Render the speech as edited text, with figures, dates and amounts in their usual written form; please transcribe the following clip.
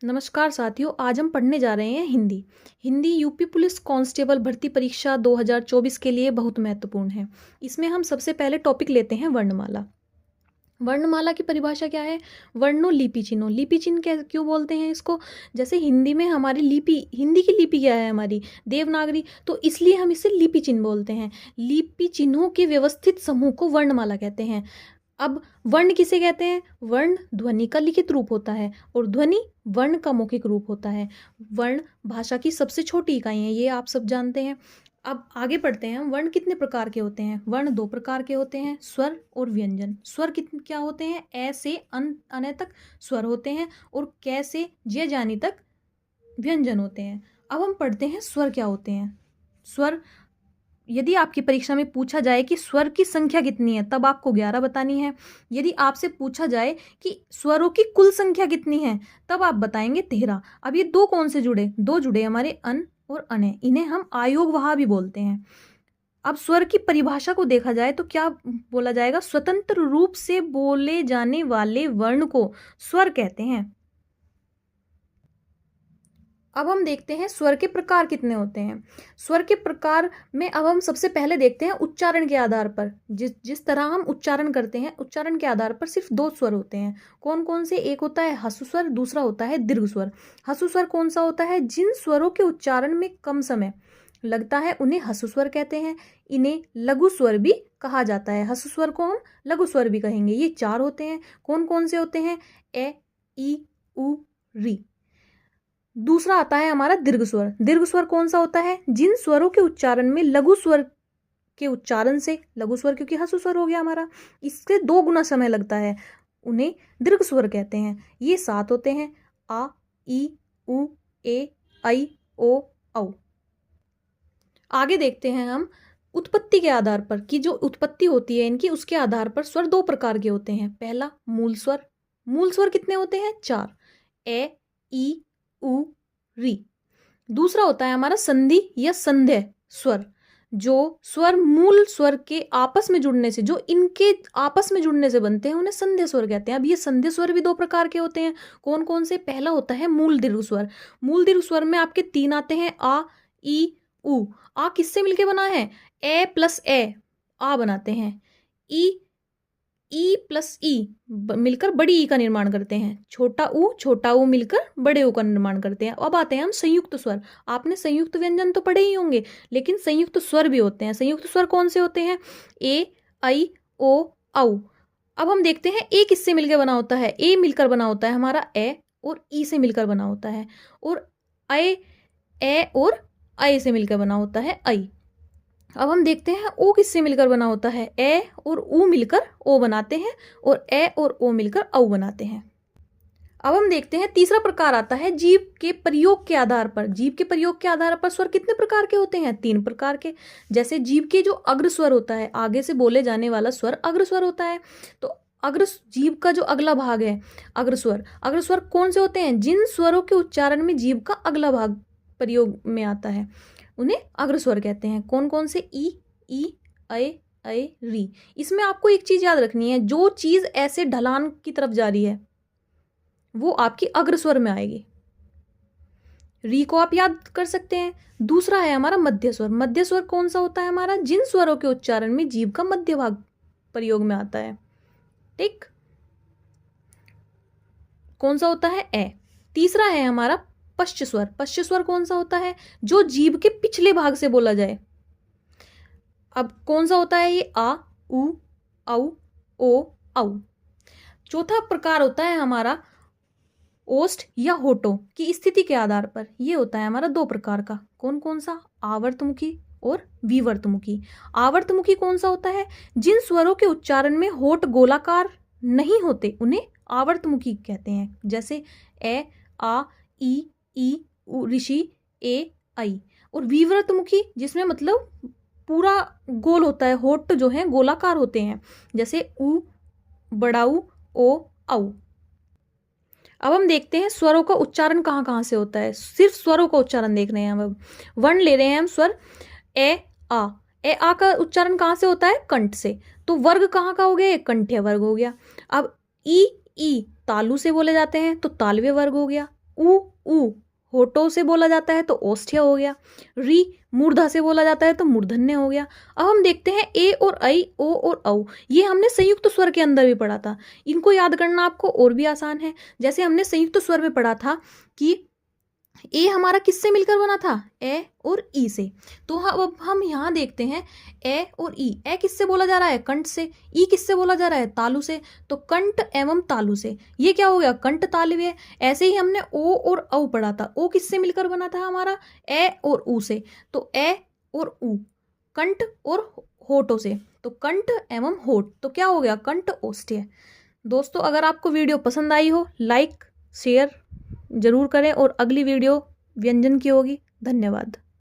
नमस्कार साथियों, आज हम पढ़ने जा रहे हैं Hindi. Hindi UP police constable भर्ती परीक्षा 2024 के लिए बहुत महत्वपूर्ण है। इसमें हम सबसे पहले टॉपिक लेते हैं वर्णमाला। वर्णमाला की परिभाषा क्या है? वर्णों लिपि चिन्हों। लिपि चिन्ह क्यों बोलते हैं इसको? जैसे हिंदी में हमारी लिपि, हिंदी की लिपि क्या है? हमारी देवनागरी, तो इसलिए हम इसे लिपि चिन्ह बोलते हैं। लिपि चिन्हों के व्यवस्थित समूह को वर्णमाला कहते हैं। अब वर्ण किसे कहते हैं? वर्ण ध्वनि का लिखित रूप होता है और ध्वनि वर्ण का मौखिक रूप होता है। वर्ण भाषा की सबसे छोटी इकाई है, ये आप सब जानते हैं। अब आगे पढ़ते हैं। वर्ण कितने प्रकार के होते हैं? वर्ण दो प्रकार के होते हैं, स्वर और व्यंजन। स्वर क्या होते हैं? ए से अन तक स्वर होते हैं और कै से जे जानी तक व्यंजन होते हैं। अब हम पढ़ते हैं स्वर क्या होते हैं। स्वर, यदि आपकी परीक्षा में पूछा जाए कि स्वर की संख्या कितनी है, तब आपको 11 बतानी है। यदि आपसे पूछा जाए कि स्वरों की कुल संख्या कितनी है, तब आप बताएंगे 13। अब ये दो कौन से जुड़े? दो जुड़े हमारे अन और अने, इन्हें हम आयोगवाह भी बोलते हैं। अब स्वर की परिभाषा को देखा जाए तो क्या बोला जाएगा? स्वतंत्र रूप से बोले जाने वाले वर्ण को स्वर कहते हैं। अब हम देखते हैं स्वर के प्रकार कितने होते हैं। स्वर के प्रकार में अब हम सबसे पहले देखते हैं उच्चारण के आधार पर। जिस तरह हम उच्चारण करते हैं, उच्चारण के आधार पर सिर्फ दो स्वर होते हैं। कौन कौन से? एक होता है ह्रस्व स्वर, दूसरा होता है दीर्घ स्वर। ह्रस्व स्वर कौन सा होता है? जिन स्वरों के उच्चारण में कम समय लगता है उन्हें ह्रस्व स्वर कहते हैं। इन्हें लघु स्वर भी कहा जाता है। ह्रस्व स्वर को हम लघु स्वर भी कहेंगे। ये 4 होते हैं। कौन कौन से होते हैं? ए, ई, उ, री। दूसरा आता है हमारा दीर्घ स्वर। दीर्घ स्वर कौन सा होता है? जिन स्वरों के उच्चारण में लघु स्वर के उच्चारण से, लघु स्वर क्योंकि ह्रस्व स्वर हो गया हमारा, इससे 2 गुना समय लगता है, उन्हें दीर्घ स्वर कहते हैं। ये 7 होते हैं। आ, ई, उ, ए, ऐ, ओ, औ। आगे देखते हैं हम उत्पत्ति के आधार पर कि जो उत्पत्ति होती है इनकी, उसके आधार पर स्वर 2 प्रकार के होते हैं। पहला मूल स्वर। मूल स्वर कितने होते हैं? 4। ए, ई, उ, री। दूसरा होता है हमारा संधि या संध्य स्वर। जो स्वर मूल स्वर के आपस में जुड़ने से, जो इनके आपस में जुड़ने से बनते हैं, उन्हें संध्य स्वर कहते हैं। अब ये संध्य स्वर भी 2 प्रकार के होते हैं। कौन कौन से? पहला होता है मूल दीर्घ स्वर। मूल दीर्घ स्वर में आपके 3 आते हैं, आ, ई, उ। आ किससे मिलके बना है? ए प्लस ए, आ बनाते हैं। ई प्लस ई मिलकर बड़ी ई का निर्माण करते हैं। छोटा ऊ मिलकर बड़े ऊ का निर्माण करते हैं। अब आते हैं हम संयुक्त स्वर। आपने संयुक्त व्यंजन तो पढ़े ही होंगे, लेकिन संयुक्त स्वर भी होते हैं। संयुक्त स्वर कौन से होते हैं? ए, ऐ, ओ, औ। अब हम देखते हैं ए किससे मिलकर बना होता है। ए मिलकर बना होता है हमारा ए और ई से मिलकर बना होता है, और ए और ऐ से मिलकर बना होता है ऐ। अब हम देखते हैं ओ किससे मिलकर बना होता है। ए और ऊ मिलकर ओ बनाते हैं, और ए और ओ मिलकर औ बनाते हैं। अब हम देखते हैं तीसरा प्रकार आता है जीभ के प्रयोग के आधार पर। जीभ के प्रयोग के आधार पर स्वर कितने प्रकार के होते हैं? 3 प्रकार के। जैसे जीभ के जो अग्र स्वर होता है, आगे से बोले जाने वाला स्वर अग्र स्वर होता है। तो अग्र जीभ का जो अगला भाग है, अग्र स्वर कौन से होते हैं? जिन स्वरों के उच्चारण में जीभ का अगला भाग प्रयोग में आता है, उन्हें अग्र स्वर कहते हैं। कौन कौन से? ई, ऐ, री। इसमें आपको एक चीज याद रखनी है, जो चीज ऐसे ढलान की तरफ जा रही है वो आपकी अग्र स्वर में आएगी। री को आप याद कर सकते हैं। दूसरा है हमारा मध्य स्वर। मध्य स्वर कौन सा होता है हमारा? जिन स्वरों के उच्चारण में जीभ का मध्य भाग प्रयोग में आता है। ठीक, कौन सा होता है? ए। तीसरा है हमारा पश्च स्वर। पश्च स्वर कौन सा होता है? जो जीभ के पिछले भाग से बोला जाए। अब कौन सा होता है ये? आ, उ, औ, ओ, औ। चौथा प्रकार होता है हमारा ओष्ठ या होठों की स्थिति के आधार पर। ये होता है हमारा 2 प्रकार का। कौन कौन सा? आवर्तमुखी और विवर्तमुखी। आवर्तमुखी कौन सा होता है? जिन स्वरों के उच्चारण में होठ गोलाकार नहीं होते उन्हें आवर्तमुखी कहते हैं। जैसे ए, आ, ई, उ, ऋषि, ए, ऐ। और विवर्तमुखी जिसमें मतलब पूरा गोल होता है, होठ जो है गोलाकार होते हैं। जैसे उ, बड़ाऊ, ओ, औ। अब हम देखते हैं स्वरों का उच्चारण कहाँ कहाँ से होता है। सिर्फ स्वरों का उच्चारण देख रहे हैं हम। अब वर्ण ले रहे हैं हम। स्वर ए, आ। ए, आ का उच्चारण कहाँ से होता है? कंठ से। तो वर्ग कहाँ का हो गया? कंठ्य वर्ग हो गया। अब ई, तालु से बोले जाते हैं तो तालव्य वर्ग हो गया। ऊ ऊ होठों से बोला जाता है तो ओष्ठ्य हो गया। री मूर्धा से बोला जाता है तो मूर्धन्य हो गया। अब हम देखते हैं ए और ऐ, ओ और औ। ये हमने संयुक्त स्वर के अंदर भी पढ़ा था। इनको याद करना आपको और भी आसान है। जैसे हमने संयुक्त स्वर में पढ़ा था कि ए हमारा किससे मिलकर बना था, ए और ई से। तो अब हम यहाँ देखते हैं ए और ई। ए किससे बोला जा रहा है, कंठ से। ई किससे बोला जा रहा है, तालु से। तो कंठ एवं तालु से ये क्या हो गया, कंठ तालव्य। ऐसे ही हमने ओ और औ पढ़ा था। ओ किससे मिलकर बना था हमारा, ए और ऊ से। तो ए और ऊ, कंठ और होठों से। तो कंठ एवं होठ, तो क्या हो गया, कंठ ओष्ठ्य। दोस्तों अगर आपको वीडियो पसंद आई हो, लाइक शेयर जरूर करें और अगली वीडियो व्यंजन की होगी। धन्यवाद।